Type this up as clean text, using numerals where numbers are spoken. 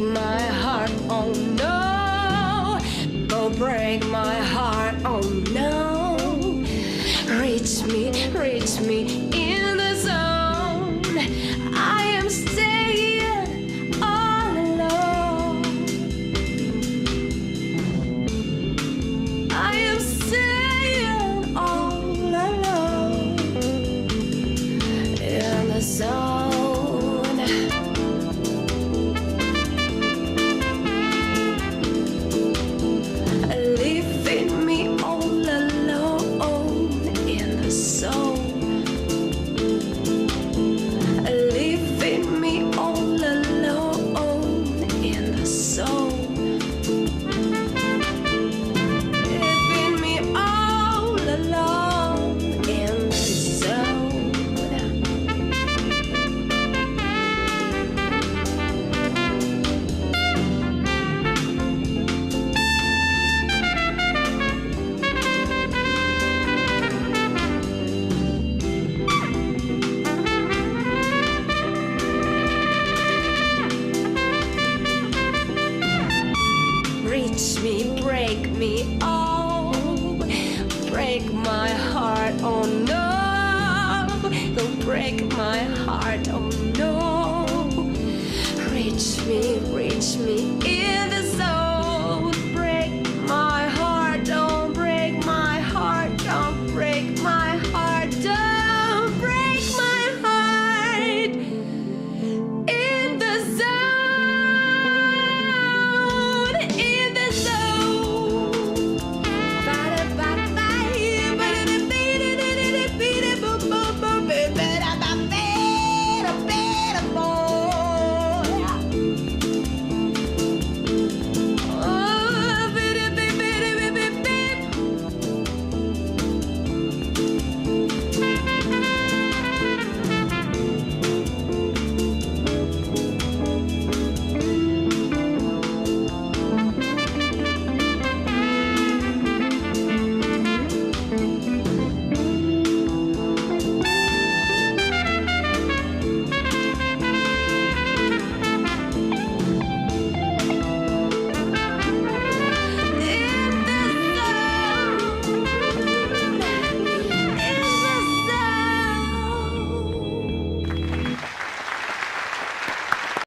my heart, oh no. Go break my heart, oh no. Reach me in the zone. I am staying all alone. I am staying all alone in the zone. Leaving me all alone in the zone. Leaving me all alone in the zone. Leaving me all alone in the zone. Reach me, break me, oh, break my heart, oh no. Don't break my heart, oh no. Reach me in the